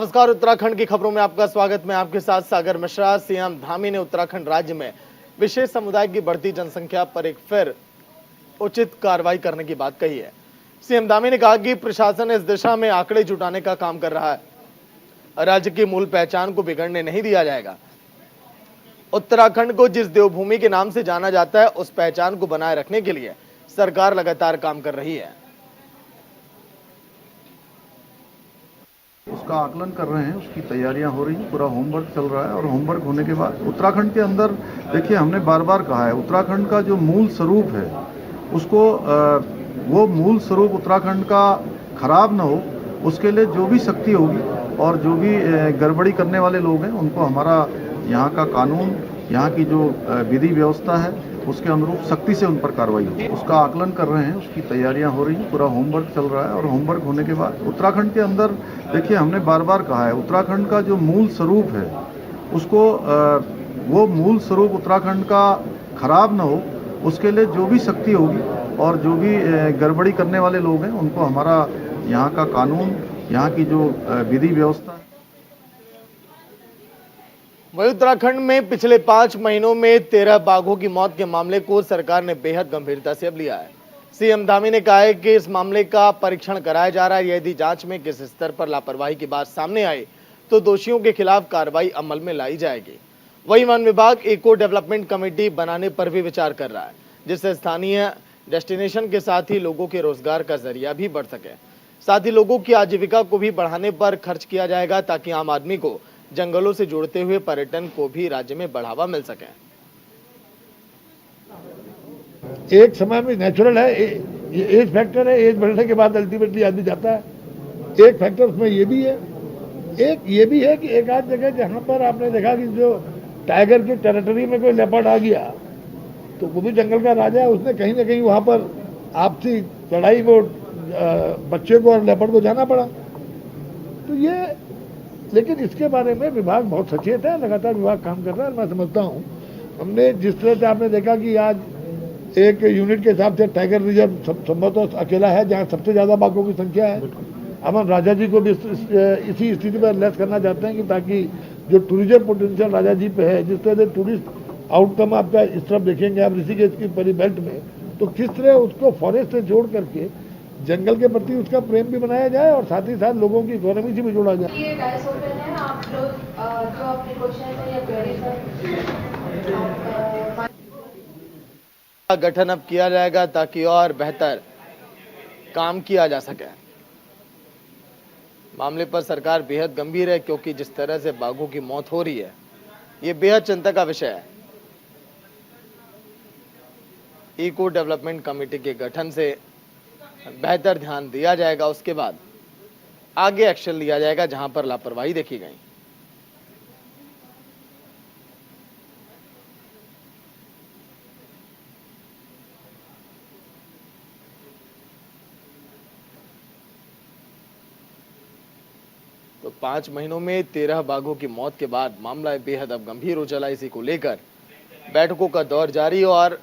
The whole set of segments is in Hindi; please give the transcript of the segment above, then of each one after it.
नमस्कार, उत्तराखंड की खबरों में आपका स्वागत। मैं आपके साथ सागर मिश्रा। सीएम धामी ने उत्तराखंड राज्य में विशेष समुदाय की बढ़ती जनसंख्या पर एक फिर उचित कार्रवाई करने की बात कही है। सीएम धामी ने कहा कि प्रशासन इस दिशा में आंकड़े जुटाने का काम कर रहा है। राज्य की मूल पहचान को बिगड़ने नहीं दिया जाएगा। उत्तराखंड को जिस देवभूमि के नाम से जाना जाता है, उस पहचान को बनाए रखने के लिए सरकार लगातार काम कर रही है। उसका आकलन कर रहे हैं, उसकी तैयारियां हो रही हैं, पूरा होमवर्क चल रहा है। और होमवर्क होने के बाद उत्तराखंड के अंदर देखिए, हमने बार बार कहा है, उत्तराखंड का जो मूल स्वरूप है उसको वो मूल स्वरूप उत्तराखंड का खराब न हो, उसके लिए जो भी सख्ती होगी और जो भी गड़बड़ी करने वाले लोग हैं उनको हमारा यहाँ का कानून, यहाँ की जो विधि व्यवस्था है उसके अनुरूप सख्ती से उन पर कार्रवाई होगी। उसका आकलन कर रहे हैं, उसकी तैयारियां हो रही हैं, पूरा होमवर्क चल रहा है। और होमवर्क होने के बाद उत्तराखंड के अंदर देखिए, हमने बार बार कहा है, उत्तराखंड का जो मूल स्वरूप है उसको वो मूल स्वरूप उत्तराखंड का खराब न हो, उसके लिए जो भी सख्ती होगी और जो भी गड़बड़ी करने वाले लोग हैं उनको हमारा यहाँ का कानून, यहाँ की जो विधि व्यवस्था है। वहीं उत्तराखंड में पिछले 5 महीनों में 13 बाघों की मौत के मामले को सरकार ने बेहद गंभीरता से अब लिया है। सीएम धामी ने कहा है कि इस मामले का परीक्षण कराया जा रहा है। यदि जांच में किस स्तर पर लापरवाही की बात सामने आए तो दोषियों के खिलाफ कार्रवाई अमल में लाई जाएगी। वहीं वन विभाग इको डेवलपमेंट कमेटी बनाने पर भी विचार कर रहा है, जिससे स्थानीय डेस्टिनेशन के साथ ही लोगों के रोजगार का जरिया भी बढ़ सके। साथ ही लोगों की आजीविका को भी बढ़ाने पर खर्च किया जाएगा, ताकि आम आदमी को जंगलों से जोड़ते हुए पर्यटन को भी राज्य में बढ़ावा मिल सके। एक समय में नेचुरल है, एज फैक्टर है, एज बढ़ने के बाद अल्टीमेटली आदमी जाता है। एक फैक्टर उसमें ये भी है, एक ये भी है कि एक आध जगह जहां पर आपने देखा कि जो टाइगर की टेरिटरी में कोई लेपर्ड आ गया तो वो भी जंगल का राजा है, उसने कहीं ना कहीं वहां पर आपसी लड़ाई को बच्चे को और लेपर्ड को जाना पड़ा। तो ये, लेकिन इसके बारे में विभाग बहुत सचेत है, लगातार विभाग काम कर रहा है। मैं समझता हूँ हमने जिस तरह से आपने देखा कि आज एक यूनिट के हिसाब से टाइगर रिजर्व संभवतः अकेला है जहाँ सबसे ज्यादा बाघों की संख्या है। अब हम राजा जी को भी इसी स्थिति पर लेस करना चाहते हैं कि ताकि जो टूरिज्म पोटेंशियल राजा जी पे है, जिस तरह से टूरिस्ट आउटकम आपका इस तरफ देखेंगे आप ऋषिकेश की परी बेल्ट में, तो किस तरह उसको फॉरेस्ट से जोड़ करके जंगल के प्रति उसका प्रेम भी बनाया जाए और साथ ही साथ लोगों की इकोनॉमी से भी जोड़ा जाए। ये डाइस ओपन है, आप लोग जो अपने क्वेश्चन है या क्वेरीज है गठन अब किया जाएगा ताकि और बेहतर काम किया जा सके। मामले पर सरकार बेहद गंभीर है, क्योंकि जिस तरह से बाघों की मौत हो रही है ये बेहद चिंता का विषय है। इको डेवलपमेंट कमेटी के गठन से बेहतर ध्यान दिया जाएगा, उसके बाद आगे एक्शन लिया जाएगा जहां पर लापरवाही देखी गई। तो 5 महीनों में 13 बाघों की मौत के बाद मामला बेहद अब गंभीर हो चला। इसी को लेकर बैठकों का दौर जारी और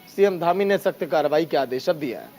सीएम धामी ने सख्त कार्रवाई के आदेश अब दिया है।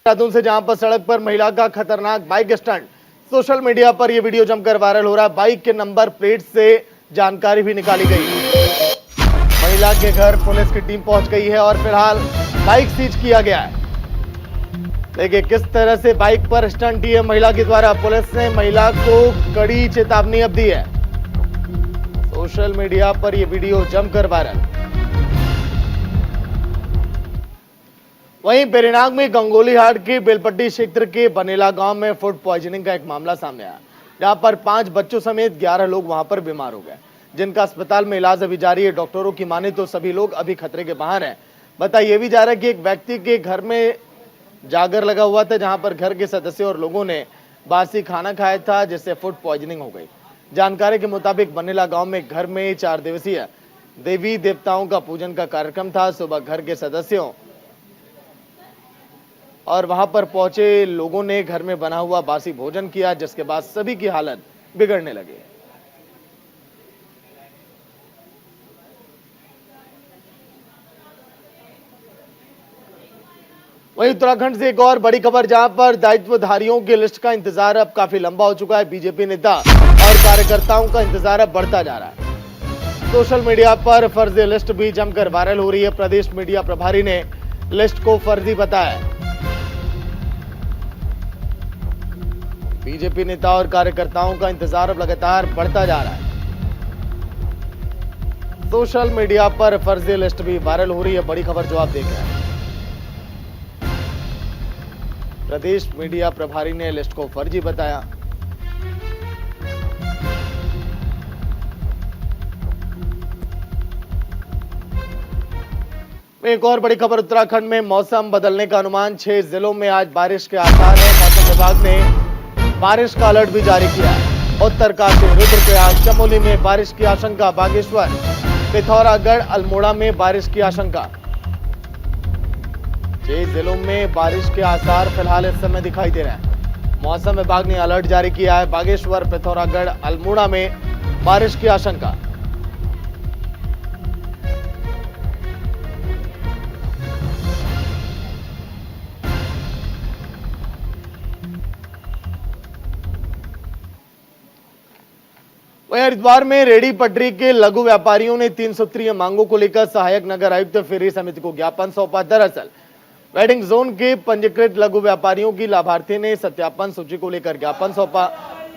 देहरादून से जहां पर सड़क पर महिला का खतरनाक बाइक स्टंट, सोशल मीडिया पर यह वीडियो जमकर वायरल हो रहा है। बाइक के नंबर प्लेट से जानकारी भी निकाली गई। महिला के घर पुलिस की टीम पहुंच गई है और फिलहाल बाइक सीज किया गया है। देखिए किस तरह से बाइक पर स्टंट किए महिला के द्वारा। पुलिस ने महिला को कड़ी चेतावनी अब दी है। सोशल मीडिया पर यह वीडियो जमकर वायरल। वहीं बेरीनाग में गंगोलीहाट के बेलपट्टी क्षेत्र के बनेला गांव में फूड पॉइजनिंग का एक मामला सामने आया, जहां पर 5 बच्चों समेत 11 लोग वहां पर बीमार हो गए, जिनका अस्पताल में इलाज अभी जारी है। डॉक्टरों की माने तो सभी लोग अभी खतरे के बाहर हैं। बताया भी जा रहा है कि एक व्यक्ति के घर में जागर लगा हुआ था, जहां पर घर के सदस्यों और लोगों ने बासी खाना खाया था, जिससे फूड पॉइजनिंग हो गई। जानकारी के मुताबिक बनेला गांव में घर में 4 दिवसीय देवी देवताओं का पूजन का कार्यक्रम था। सुबह घर के सदस्यों और वहां पर पहुंचे लोगों ने घर में बना हुआ बासी भोजन किया, जिसके बाद सभी की हालत बिगड़ने लगी। वहीं उत्तराखंड से एक और बड़ी खबर, जहां पर दायित्वधारियों की लिस्ट का इंतजार अब काफी लंबा हो चुका है। बीजेपी नेता और कार्यकर्ताओं का इंतजार अब बढ़ता जा रहा है। सोशल मीडिया पर फर्जी लिस्ट भी जमकर वायरल हो रही है। प्रदेश मीडिया प्रभारी ने लिस्ट को फर्जी बताया। बीजेपी नेता और कार्यकर्ताओं का इंतजार अब लगातार बढ़ता जा रहा है। सोशल मीडिया पर फर्जी लिस्ट भी वायरल हो रही है। बड़ी खबर जो आप देख रहे हैं, प्रदेश मीडिया प्रभारी ने लिस्ट को फर्जी बताया। एक और बड़ी खबर, उत्तराखंड में मौसम बदलने का अनुमान। 6 जिलों में आज बारिश के आसार है। मौसम विभाग ने बारिश का अलर्ट भी जारी किया है। उत्तरकाशी, रुद्रप्रयाग, चमोली में बारिश की आशंका। बागेश्वर, पिथौरागढ़, अल्मोड़ा में बारिश की आशंका। 6 जिलों में बारिश के आसार फिलहाल इस समय दिखाई दे रहे हैं। मौसम विभाग ने अलर्ट जारी किया है। बागेश्वर, पिथौरागढ़, अल्मोड़ा में बारिश की आशंका। वहीं हरिद्वार में रेहड़ी पटरी के लघु व्यापारियों ने 3 सूत्रीय मांगों को लेकर सहायक नगर आयुक्त फेरी समिति को ज्ञापन सौंपा। दरअसल वेडिंग जोन के पंजीकृत लघु व्यापारियों की लाभार्थी ने सत्यापन सूची को लेकर ज्ञापन सौंपा।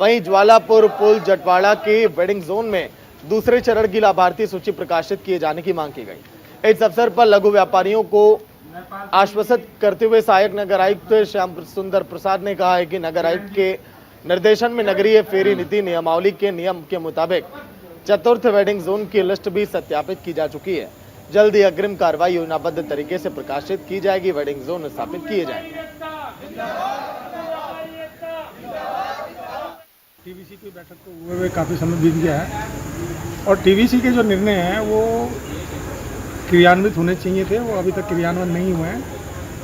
वहीं ज्वालापुर पुल जटवाड़ा के वेडिंग जोन में दूसरे चरण की लाभार्थी सूची प्रकाशित किए जाने की मांग की गई। इस अवसर पर लघु व्यापारियों को आश्वस्त करते हुए सहायक नगर आयुक्त श्याम सुंदर प्रसाद ने कहा है कि नगर आयुक्त के निर्देशन में नगरीय फेरी नीति नियमावली के नियम के मुताबिक चतुर्थ वेडिंग जोन की लिस्ट भी सत्यापित की जा चुकी है। जल्द ही अग्रिम कार्रवाई योजनाबद्ध तरीके से प्रकाशित की जाएगी। वेडिंग जोन स्थापित किए जाएंगे। टीवीसी की बैठक को हुए हुए काफ़ी समय बीत गया है और टीवीसी के जो निर्णय हैं वो क्रियान्वित होने चाहिए थे, वो अभी तक क्रियान्वित नहीं हुए हैं।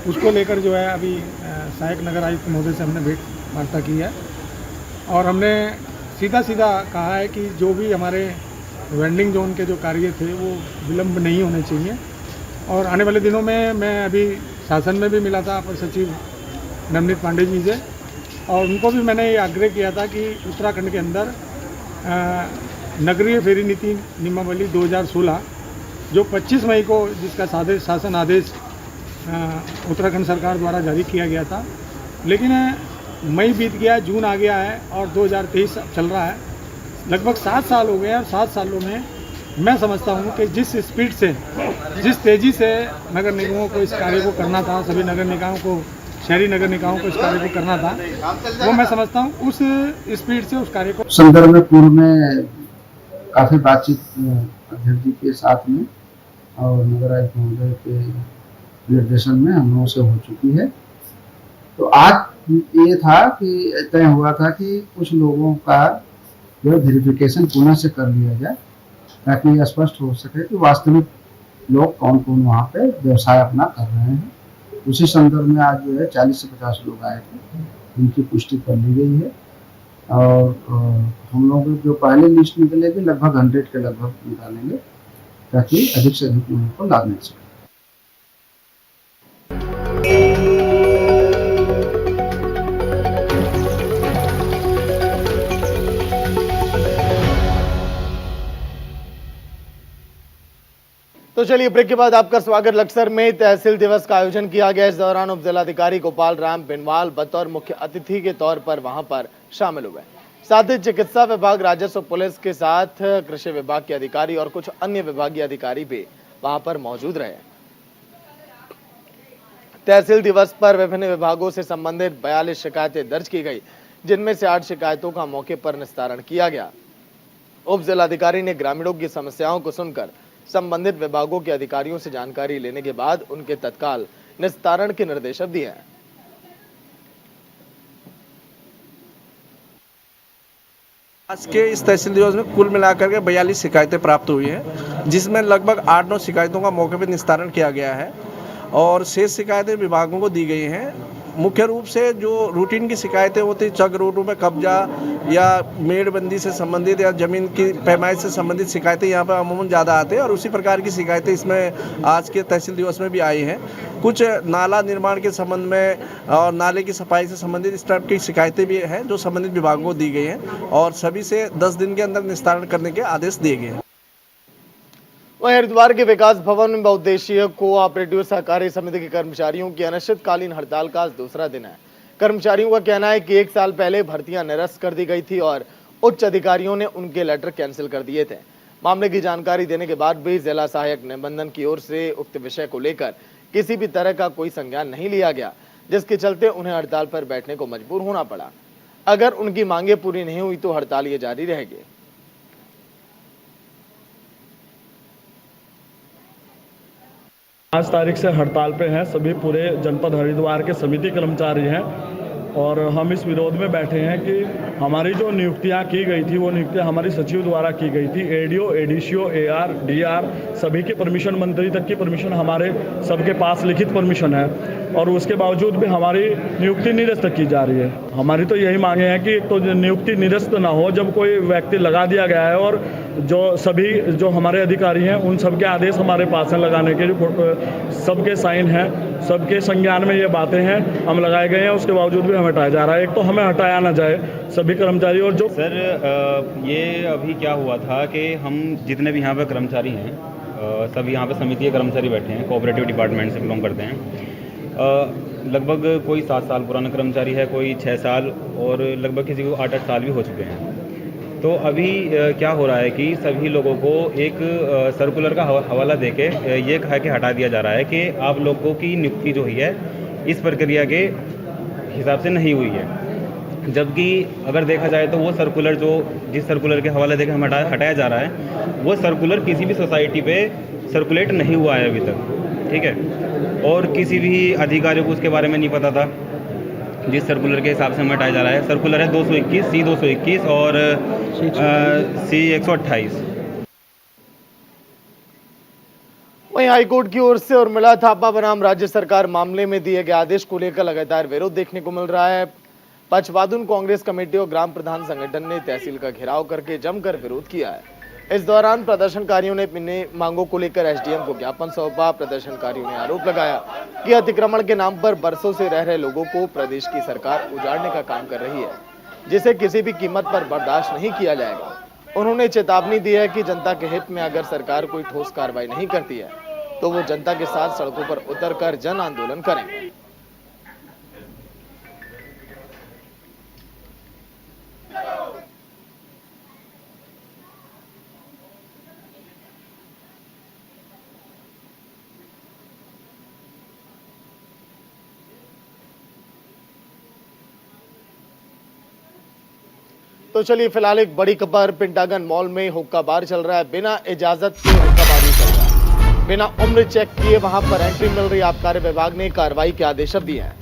उसको लेकर जो है अभी सहायक नगर आयुक्त महोदय से हमने भेंट वार्ता की है और हमने सीधा कहा है कि जो भी हमारे वेंडिंग जोन के जो कार्य थे वो विलंब नहीं होने चाहिए। और आने वाले दिनों में मैं अभी शासन में भी मिला था अपर सचिव नवनीत पांडे जी से और उनको भी मैंने ये आग्रह किया था कि उत्तराखंड के अंदर नगरीय फेरी नीति नियमावली 2016 जो 25 मई को जिसका शासन आदेश उत्तराखंड सरकार द्वारा जारी किया गया था, लेकिन मई बीत गया, जून आ गया है और 2023 चल रहा है। लगभग 7 साल हो गए और 7 सालों में मैं समझता हूँ कि जिस स्पीड से, जिस तेज़ी से नगर निगमों को इस कार्य को करना था, सभी नगर निकायों को, शहरी नगर निकायों को इस कार्य को करना था, वो मैं समझता हूँ उस स्पीड से उस कार्य को संदर्भ में पूर्व में काफ़ी बातचीत अध्यक्ष जी के साथ में और नगर आयुक्त महोदय के निर्देशन में हम लोगों से हो चुकी है। तो आज ये था कि तय हुआ था कि कुछ लोगों का जो वेरिफिकेशन पुनः से कर लिया जाए ताकि स्पष्ट हो सके कि वास्तविक लोग कौन कौन वहाँ पे व्यवसाय अपना कर रहे हैं। उसी संदर्भ में आज जो है 40 से 50 लोग आए थे, उनकी पुष्टि कर ली गई है और हम लोग जो पहले लिस्ट निकलेगी लगभग 100 के लगभग निकालेंगे ताकि अधिक से अधिक लोगों को लाभ मिल सके। तो चलिए ब्रेक के बाद आपका स्वागत। लक्सर में तहसील दिवस का आयोजन किया गया। इस दौरान उप जिलाधिकारी गोपाल राम बिनवाल बतौर मुख्य अतिथि के तौर पर वहां पर शामिल हुए। साथ ही चिकित्सा विभाग, राजस्व, पुलिस के साथ कृषि विभाग के अधिकारी और कुछ अन्य विभागीय अधिकारी भी वहां पर मौजूद रहे। तहसील दिवस पर विभिन्न विभागों से संबंधित 42 शिकायतें दर्ज की गई, जिनमें से 8 शिकायतों का मौके पर निस्तारण किया गया। उप जिलाधिकारी ने ग्रामीणों की समस्याओं को सुनकर संबंधित विभागों के अधिकारियों से जानकारी लेने के बाद उनके तत्काल निस्तारण के निर्देश दिए हैं। आज के इस तहसील दिवस में कुल मिलाकर के 42 शिकायतें प्राप्त हुई हैं, जिसमें लगभग 8-9 शिकायतों का मौके पर निस्तारण किया गया है और शेष शिकायतें विभागों को दी गई हैं। मुख्य रूप से जो रूटीन की शिकायतें होती चक रोडों में कब्जा या मेड़बंदी से संबंधित या जमीन की पैमाइश से संबंधित शिकायतें यहाँ पर अमूमन ज़्यादा आते हैं और उसी प्रकार की शिकायतें इसमें आज के तहसील दिवस में भी आई हैं। कुछ नाला निर्माण के संबंध में और नाले की सफाई से संबंधित इस टाइप की शिकायतें भी हैं जो संबंधित विभागों को दी गई हैं और सभी से 10 दिन के अंदर निस्तारण करने के आदेश दिए गए हैं। वहीं हरिद्वार के विकास भवन में बहुउद्देशीय कोऑपरेटिव सहकारी समिति के कर्मचारियों की अनिश्चितकालीन हड़ताल का आज दूसरा दिन है। कर्मचारियों का कहना है कि 1 साल पहले भर्तियां निरस्त कर दी गई थी और उच्च अधिकारियों ने उनके लेटर कैंसिल कर दिए थे। मामले की जानकारी देने के बाद भी जिला सहायक निबंधन की ओर से उक्त विषय को लेकर किसी भी तरह का कोई संज्ञान नहीं लिया गया, जिसके चलते उन्हें हड़ताल पर बैठने को मजबूर होना पड़ा। अगर उनकी मांगे पूरी नहीं हुई तो हड़ताल ये जारी रहेगी। 5 तारीख से हड़ताल पे हैं सभी पूरे जनपद हरिद्वार के समिति कर्मचारी हैं और हम इस विरोध में बैठे हैं कि हमारी जो नियुक्तियां की गई थी वो नियुक्तियां हमारी सचिव द्वारा की गई थी। एडीओ, एडीसीओ, एआर, डीआर सभी की परमिशन, मंत्री तक की परमिशन हमारे सबके पास लिखित परमिशन है और उसके बावजूद भी हमारी नियुक्ति निरस्त की जा रही है। हमारी तो यही मांगे हैं कि तो नियुक्ति निरस्त ना हो जब कोई व्यक्ति लगा दिया गया है और जो सभी जो हमारे अधिकारी हैं उन सबके आदेश हमारे पास हैं लगाने के, सबके साइन हैं, सबके संज्ञान में ये बातें हैं, हम लगाए गए हैं, उसके बावजूद भी हमें हटाया जा रहा है। एक तो हमें हटाया ना जाए सभी कर्मचारी और जो सर ये अभी क्या हुआ था कि हम जितने भी यहाँ पे कर्मचारी हैं सब यहाँ पे समिति के कर्मचारी बैठे हैं, कोऑपरेटिव डिपार्टमेंट से बिलोंग करते हैं। लगभग कोई 7 साल पुराना कर्मचारी है, कोई 6 साल और लगभग किसी को 8-8 साल भी हो चुके हैं। तो अभी क्या हो रहा है कि सभी लोगों को एक सर्कुलर का हवाला देके ये कहा कि हटा दिया जा रहा है कि आप लोगों की नियुक्ति जो हुई है इस प्रक्रिया के हिसाब से नहीं हुई है। जबकि अगर देखा जाए तो वो सर्कुलर जिस सर्कुलर के हवाले देके हम हटाया जा रहा है वो सर्कुलर किसी भी सोसाइटी पे सर्कुलेट नहीं हुआ है अभी तक, ठीक है। और किसी भी अधिकारी को उसके बारे में नहीं पता था जिस सर्कुलर के हिसाब से हमें हटाया जा रहा है। सर्कुलर है 221, C-221 और C-128। वहीं हाईकोर्ट की ओर से उर्मिला थापा बनाम राज्य सरकार मामले में दिए गए आदेश को लेकर लगातार विरोध देखने को मिल रहा है। पचवादुन कांग्रेस कमेटी और ग्राम प्रधान संगठन ने तहसील का घेराव करके जमकर विरोध किया है। इस दौरान प्रदर्शनकारियों ने अपनी मांगों को लेकर एसडीएम को ज्ञापन सौंपा। प्रदर्शनकारियों ने आरोप लगाया कि अतिक्रमण के नाम पर बरसों से रह रहे लोगों को प्रदेश की सरकार उजाड़ने का काम कर रही है, जिसे किसी भी कीमत पर बर्दाश्त नहीं किया जाएगा। उन्होंने चेतावनी दी है कि जनता के हित में अगर सरकार कोई ठोस कार्रवाई नहीं करती है तो वो जनता के साथ सड़कों पर उतरकर जन आंदोलन करेंगे। तो चलिए फिलहाल एक बड़ी खबर, पेंटागन मॉल में हुक्का बार चल रहा है। बिना इजाजत के हुक्का बारी चल रहा है, बिना उम्र चेक किए वहां पर एंट्री मिल रही। आबकारी विभाग ने कार्रवाई के आदेश दिए हैं।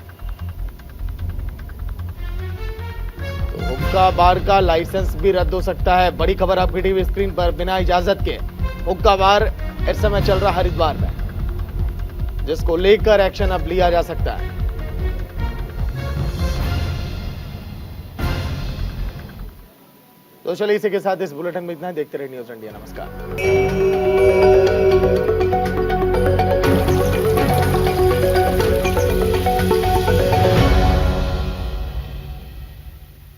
तो हुक्का बार का लाइसेंस भी रद्द हो सकता है। बड़ी खबर आपकी टीवी स्क्रीन पर, बिना इजाजत के हुक्का बार इस समय चल रहा हरिद्वार में, जिसको लेकर एक्शन अब लिया जा सकता है। तो चलिए इसी के साथ इस बुलेटिन में इतना ही। देखते रहिए न्यूज़ इंडिया। नमस्कार।